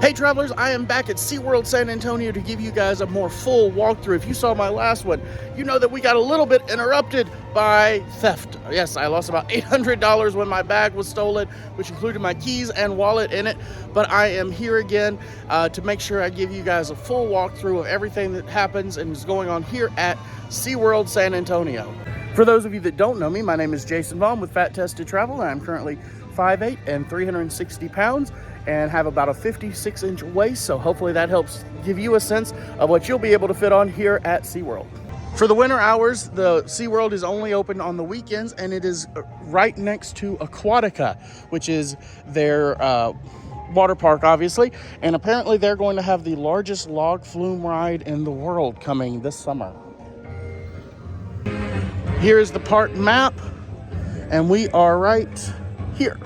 Hey travelers, I am back at SeaWorld San Antonio to give you guys a more full walkthrough. If you saw my last one, you know that we got a little bit interrupted by theft. Yes, I lost about $800 when my bag was stolen, which included my keys and wallet in it. But I am here again to make sure I give you guys a full walkthrough of everything that happens and is going on here at SeaWorld San Antonio. For those of you that don't know me, my name is Jason Vaughn with Fat Tested Travel, and I'm currently 5'8" and 360 pounds. And have about a 56-inch waist, so hopefully that helps give you a sense of what you'll be able to fit on here at SeaWorld. For the winter hours, the SeaWorld is only open on the weekends, and it is right next to Aquatica, which is their water park, obviously, and apparently they're going to have the largest log flume ride in the world coming this summer. Here is the park map, and we are right here.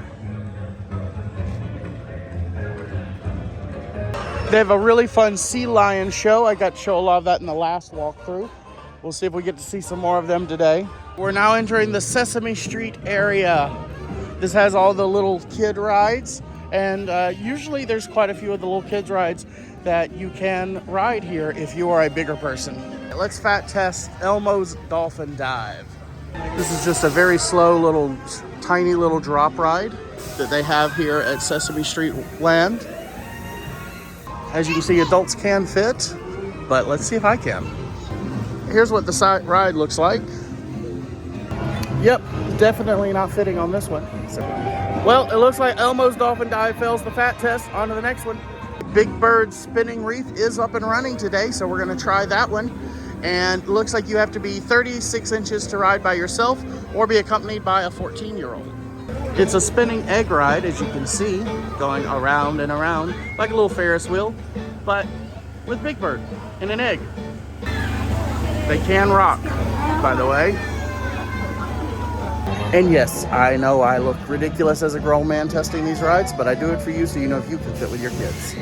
They have a really fun sea lion show. I got to show a lot of that in the last walkthrough. We'll see if we get to see some more of them today. We're now entering the Sesame Street area. This has all the little kid rides, and usually there's quite a few of the little kids rides that you can ride here if you are a bigger person. Let's fat test Elmo's Dolphin Dive. This is just a very slow little, tiny little drop ride that they have here at Sesame Street Land. As you can see, adults can fit, but let's see if I can. Here's what the ride looks like. Yep, definitely not fitting on this one. Well, it looks like Elmo's Dolphin Dive fails the fat test. On to the next one. Big Bird Spinning Reef is up and running today, so we're gonna try that one. And it looks like you have to be 36 inches to ride by yourself or be accompanied by a 14-year-old. It's a spinning egg ride, as you can see, going around and around like a little Ferris wheel, but with Big Bird and an egg. They can rock, by the way. And yes, I know I look ridiculous as a grown man testing these rides, but I do it for you so you know if you can fit with your kids.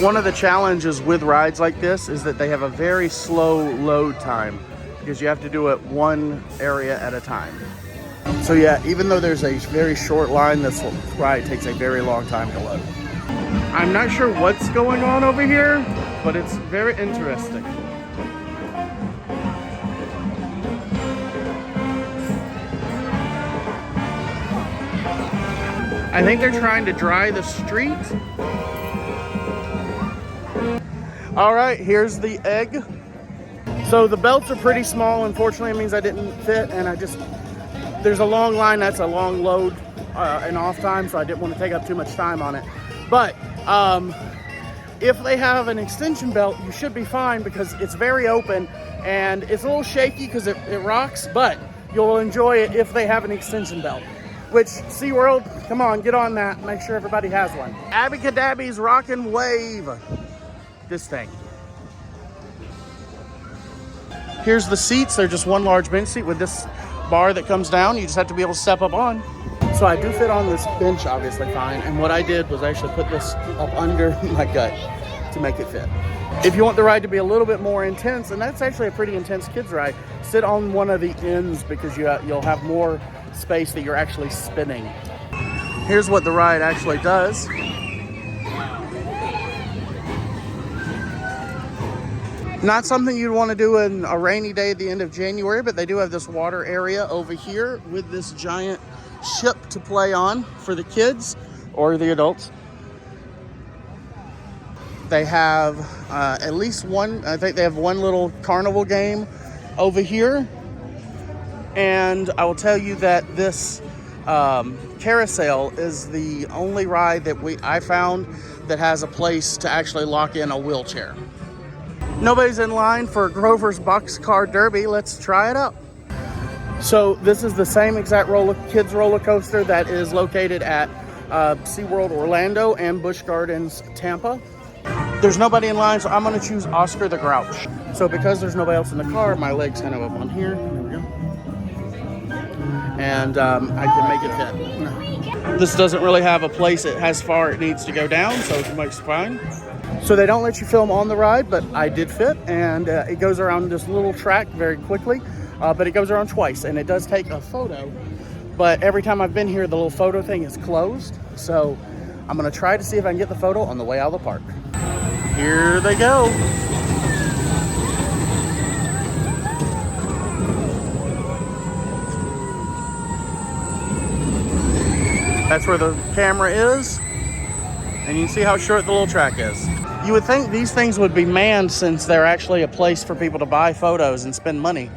One of the challenges with rides like this is that they have a very slow load time because you have to do it one area at a time. So yeah, even though there's a very short line, this ride takes a very long time to load. I'm not sure what's going on over here, but it's very interesting. I think they're trying to dry the street. All right, here's the egg. So the belts are pretty small. Unfortunately, it means I didn't fit, and there's a long line, that's a long load and off time, so I didn't want to take up too much time on it. But if they have an extension belt, you should be fine because it's very open and it's a little shaky because it rocks, but you'll enjoy it if they have an extension belt. Which, SeaWorld, come on, get on that. Make sure everybody has one. Abby Cadabby's Rockin' Wave. This thing. Here's the seats. They're just one large bench seat with this bar that comes down. You just have to be able to step up on. So I do fit on this bench obviously fine, and what I did was actually put this up under my gut to make it fit. If you want the ride to be a little bit more intense, and that's actually a pretty intense kids ride, sit on one of the ends because you'll have more space that you're actually spinning. Here's what the ride actually does. Not something you'd want to do in a rainy day at the end of January, but they do have this water area over here with this giant ship to play on for the kids or the adults. They have at least one, I think they have one little carnival game over here. And I will tell you that this carousel is the only ride that I found that has a place to actually lock in a wheelchair. Nobody's in line for Grover's Boxcar Derby. Let's try it out. So this is the same exact kids roller coaster that is located at SeaWorld Orlando and Busch Gardens Tampa. There's nobody in line, so I'm gonna choose Oscar the Grouch. So because there's nobody else in the car, my leg's kind of up on here. There we go. And I can make it fit. This doesn't really have a place it has far it needs to go down, so it looks fine. So they don't let you film on the ride, but I did fit, and it goes around this little track very quickly, but it goes around twice, and it does take a photo, but every time I've been here, the little photo thing is closed, so I'm gonna try to see if I can get the photo on the way out of the park. Here they go. That's where the camera is. And you can see how short the little track is. You would think these things would be manned since they're actually a place for people to buy photos and spend money.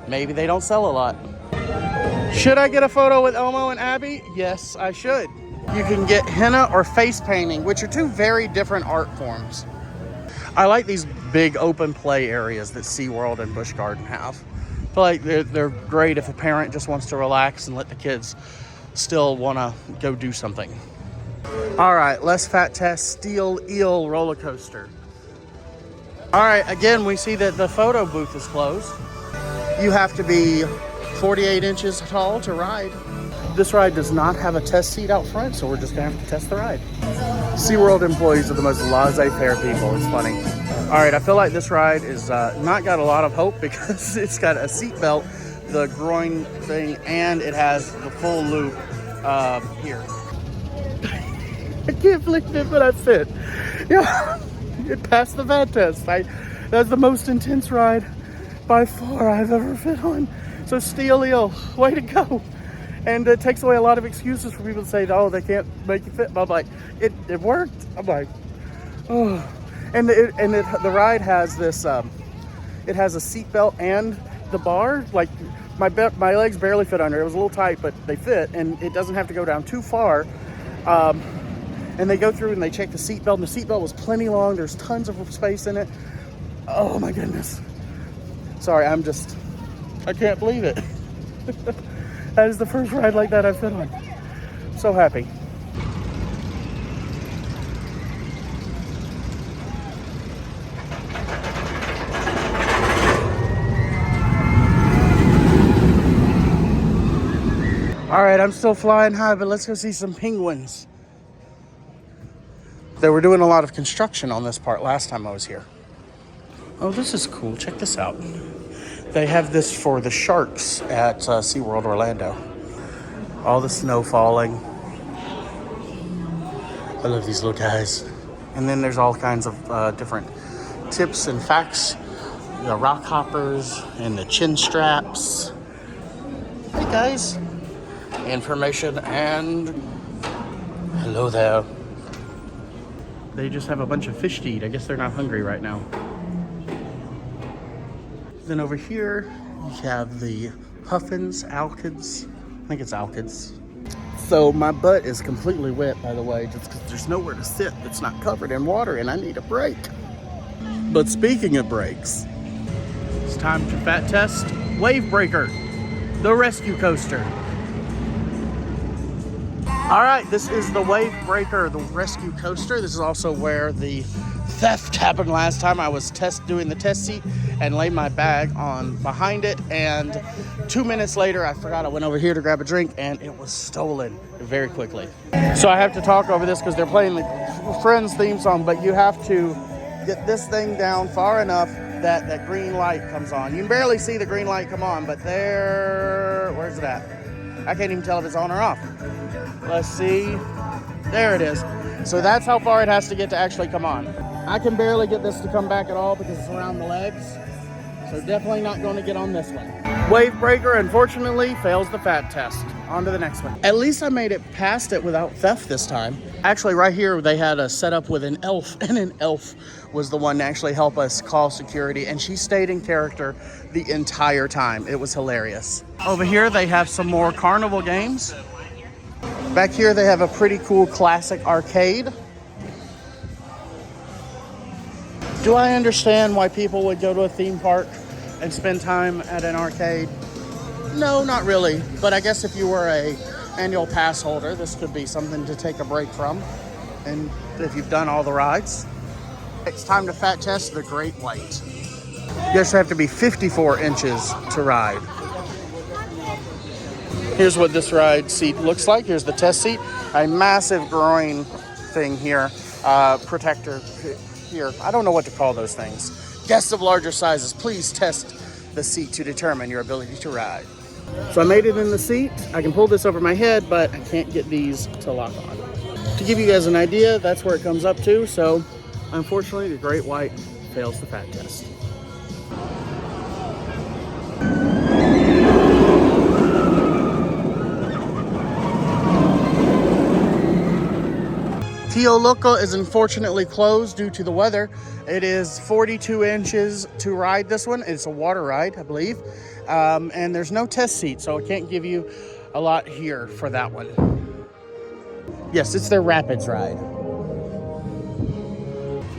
Maybe they don't sell a lot. Should I get a photo with Elmo and Abby? Yes, I should. You can get henna or face painting, which are two very different art forms. I like these big open play areas that SeaWorld and Busch Garden have. I feel like they're great if a parent just wants to relax and let the kids still want to go do something. All right, let's fat test Eel Rollercoaster. All right, again, we see that the photo booth is closed. You have to be 48 inches tall to ride. This ride does not have a test seat out front, so we're just gonna have to test the ride. SeaWorld employees are the most laissez-faire people. It's funny. All right, I feel like this ride is not got a lot of hope because it's got a seat belt, the groin thing, and it has the full loop here. I can't believe it, but I fit. Yeah, it passed the VAT test. That's the most intense ride by far I've ever fit on. So Eel, way to go. And it takes away a lot of excuses for people to say, oh, they can't make you fit. But I'm like, it worked. I'm like, oh. And the ride has this, it has a seat belt and the bar. Like my legs barely fit under. It was a little tight, but they fit, and it doesn't have to go down too far. And they go through and they check the seat belt, and the seat belt was plenty long. There's tons of space in it. Oh my goodness. Sorry, I can't believe it. That is the first ride like that I've been on. So happy. All right, I'm still flying high, but let's go see some penguins. They were doing a lot of construction on this part last time I was here. Oh, this is cool. Check this out. They have this for the sharks at SeaWorld Orlando. All the snow falling. I love these little guys. And then there's all kinds of different tips and facts. The rock hoppers and the chin straps. Hey guys. Information and hello there. They just have a bunch of fish to eat. I guess they're not hungry right now. Then over here, you have the Puffins, alkids. I think it's alkids. So my butt is completely wet, by the way, just because there's nowhere to sit that's not covered in water, and I need a break. But speaking of breaks, it's time to fat test Wave Breaker, the rescue coaster. All right, this is the Wave Breaker, the rescue coaster. This is also where the theft happened last time. I was doing the test seat and laid my bag on behind it, and 2 minutes later I forgot. I went over here to grab a drink and it was stolen very quickly. So I have to talk over this because they're playing the Friends theme song, but you have to get this thing down far enough that that green light comes on. You can barely see the green light come on, but where's it at? I can't even tell if it's on or off. Let's see. There it is. So that's how far it has to get to actually come on. I can barely get this to come back at all because it's around the legs. So definitely not going to get on this one. Wave Breaker, unfortunately, fails the fat test. On to the next one. At least I made it past it without theft this time. Actually, right here, they had a setup with an elf, and an elf was the one to actually help us call security, and she stayed in character the entire time. It was hilarious. Over here, they have some more carnival games. Back here, they have a pretty cool classic arcade. Do I understand why people would go to a theme park and spend time at an arcade? No, not really. But I guess if you were an annual pass holder, this could be something to take a break from. And if you've done all the rides, it's time to fat test the Great White. You just have to be 54 inches to ride. Here's what this ride seat looks like. Here's the test seat. A massive groin thing here, protector here. I don't know what to call those things. Guests of larger sizes, please test the seat to determine your ability to ride. So I made it in the seat. I can pull this over my head, but I can't get these to lock on. To give you guys an idea, that's where it comes up to. So unfortunately, the great white fails the fat test. Tío Loco is unfortunately closed due to the weather. It is 42 inches to ride this one. It's a water ride, I believe. And there's no test seat, so I can't give you a lot here for that one. Yes, it's their Rapids ride.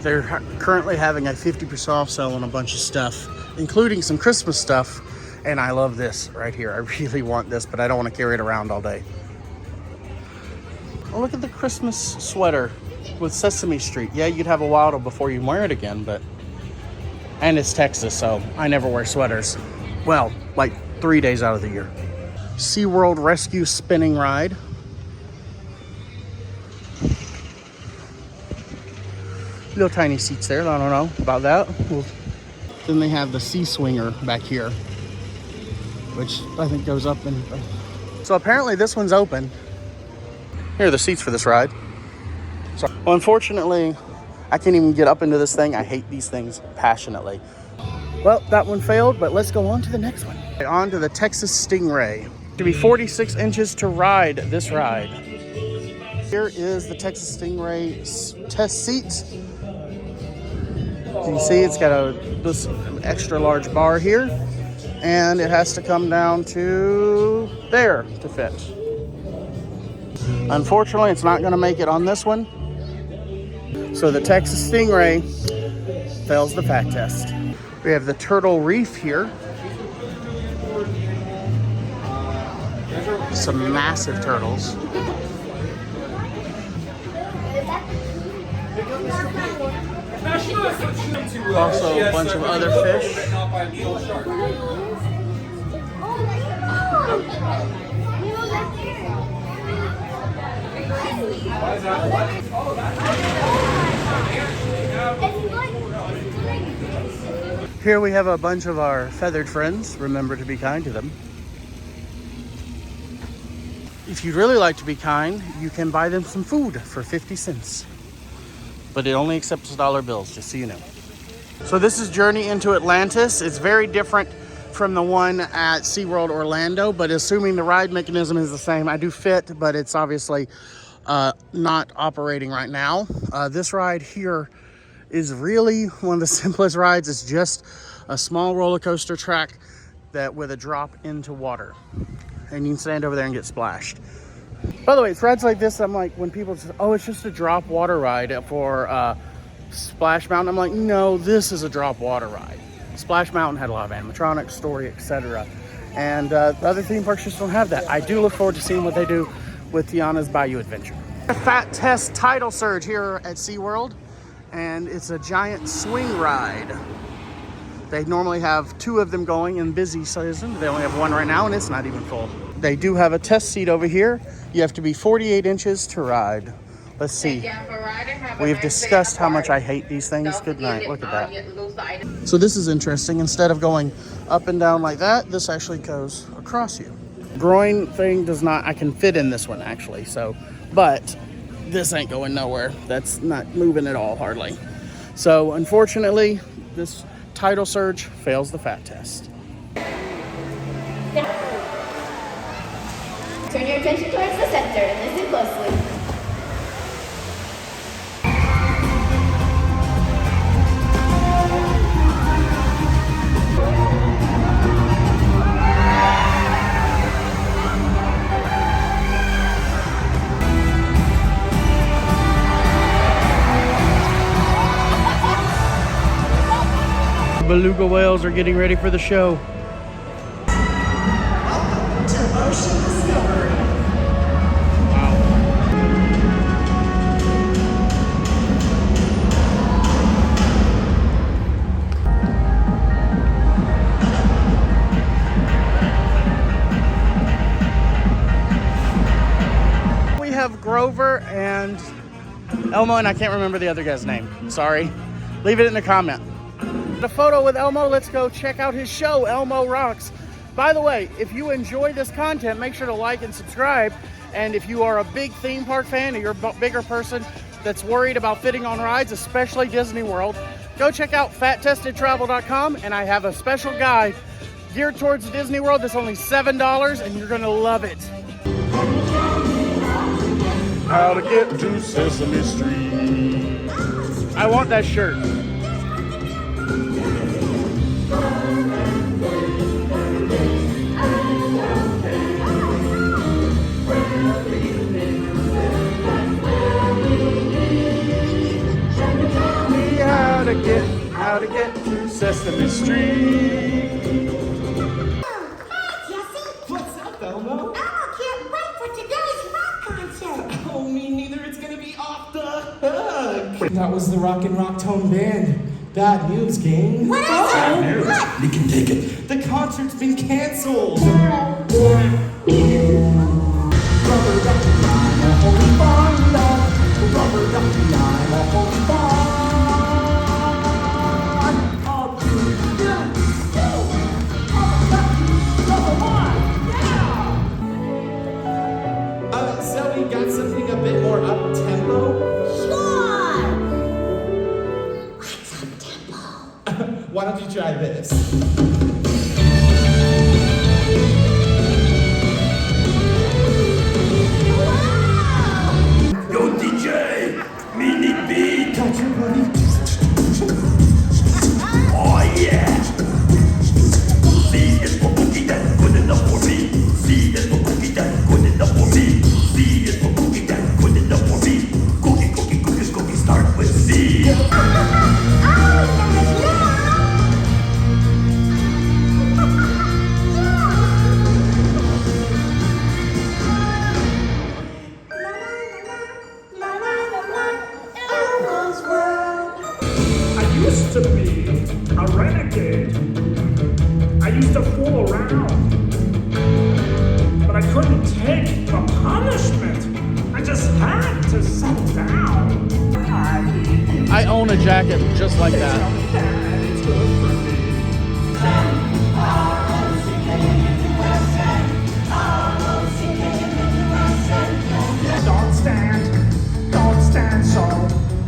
They're currently having a 50% off sale on a bunch of stuff, including some Christmas stuff. And I love this right here. I really want this, but I don't want to carry it around all day. Oh, look at the Christmas sweater with Sesame Street. Yeah, you'd have a while before you wear it again, but... And it's Texas, so I never wear sweaters. Well, like 3 days out of the year. SeaWorld Rescue spinning ride. Little tiny seats there. I don't know about that. Then they have the sea swinger back here, which I think goes up and... So apparently this one's open. Here are the seats for this ride. So, well, unfortunately, I can't even get up into this thing. I hate these things passionately. Well, that one failed, but let's go on to the next one. On to the Texas Stingray. To be 46 inches to ride this ride. Here is the Texas Stingray test seat. You can see it's got this extra large bar here, and it has to come down to there to fit. Unfortunately, it's not going to make it on this one. So the Texas Stingray fails the fat test. We have the Turtle Reef here. Some massive turtles. Also a bunch of other fish. Here we have a bunch of our feathered friends. Remember to be kind to them. If you'd really like to be kind, you can buy them some food for 50 cents. But it only accepts dollar bills, just so you know. So this is Journey into Atlantis. It's very different from the one at SeaWorld Orlando, but assuming the ride mechanism is the same, I do fit, but it's obviously not operating right now. This ride here is really one of the simplest rides. It's just a small roller coaster track that with a drop into water, and you can stand over there and get splashed. By the way, it's rides like this, I'm like, when people say, oh, it's just a drop water ride for Splash Mountain, I'm like, no, this is a drop water ride. Splash Mountain had a lot of animatronics, story, etc. And the other theme parks just don't have that. I do look forward to seeing what they do with Tiana's Bayou Adventure. A Fat Test Tidal Surge here at SeaWorld, and it's a giant swing ride. They normally have 2 of them going in busy season. They only have 1 right now, and it's not even full. They do have a test seat over here. You have to be 48 inches to ride. Let's see. We've discussed how much I hate these things. Good night. Look at that. So this is interesting. Instead of going up and down like that, this actually goes across you. Groin thing does not, I can fit in this one actually. So, but this ain't going nowhere. That's not moving at all, hardly. So unfortunately, this Tidal Surge fails the fat test. Turn your attention towards the center and listen closely. Beluga whales are getting ready for the show. Welcome to Ocean Discovery. We have Grover and Elmo, and I can't remember the other guy's name. Sorry. Leave it in the comment. A photo with Elmo. Let's go check out his show. Elmo rocks. By the way, if you enjoy this content, make sure to like and subscribe, And if you are a big theme park fan or you're a bigger person that's worried about fitting on rides, especially Disney World, go check out fattestedtravel.com, and I have a special guide geared towards Disney World that's only $7, and you're gonna love it. How to get to Sesame Street. I want that shirt. How to get to Sesame Street. Hi, Jesse. What's up, Elmo? Elmo can't wait for today's rock concert. Oh, me neither. It's gonna be off the hook. That was the Rockin' Rocktone Band. Bad news, gang. What is it? What? We can take it. The concert's been canceled. Zoe, got something a bit more up-tempo? Sure. What's up, tempo? Why don't you try this? Yo, DJ! Mini beat! Gotcha, buddy. Oh, yeah! See, it's for cookie that's good enough for me. See, it's for cookie that's good enough for me. See, it's for cookie that's good enough for me. Cookie, start with C. I used to be a renegade. I used to fool around. But I couldn't take the punishment. I just had to settle down. I own a jacket just like that. It's good for me.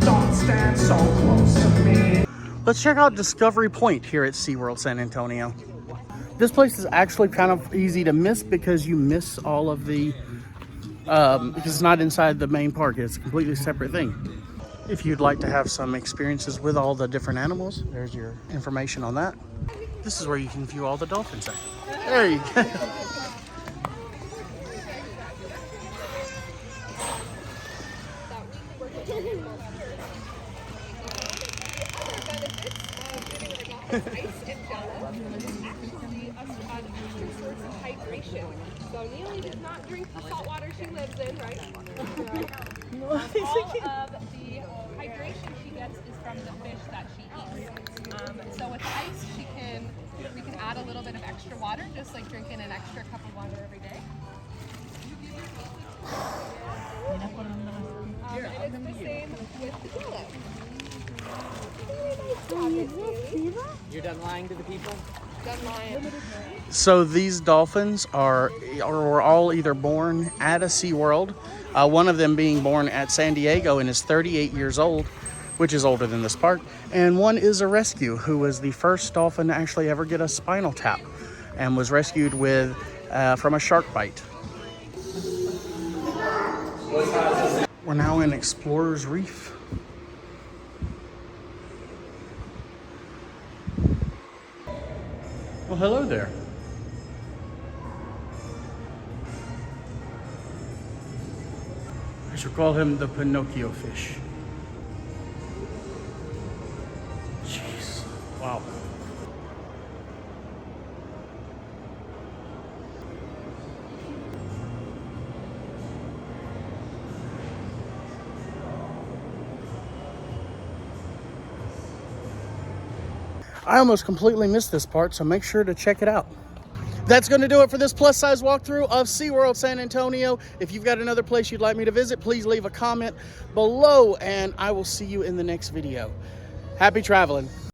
Don't stand so close to me. Let's check out Discovery Point here at SeaWorld San Antonio. This place is actually kind of easy to miss because you miss all of the, because it's not inside the main park. It's a completely separate thing. If you'd like to have some experiences with all the different animals, there's your information on that. This is where you can view all the dolphins. There you go. Hydration. So Neely does not drink the salt water she lives in, right? All of the hydration she gets is from the fish that she eats. So with ice, we can add a little bit of extra water, just like drinking an extra cup of water every day. And it's the same with the tulip. You're done lying to the people? Done lying. So these dolphins were all either born at a SeaWorld, one of them being born at San Diego and is 38 years old, which is older than this park, and one is a rescue who was the first dolphin to actually ever get a spinal tap and was rescued with from a shark bite. We're now in Explorer's Reef. Well, hello there. I should call him the Pinocchio fish. Jeez. Wow. I almost completely missed this part, so make sure to check it out. That's going to do it for this plus size walkthrough of SeaWorld San Antonio. If you've got another place you'd like me to visit, please leave a comment below and I will see you in the next video. Happy traveling.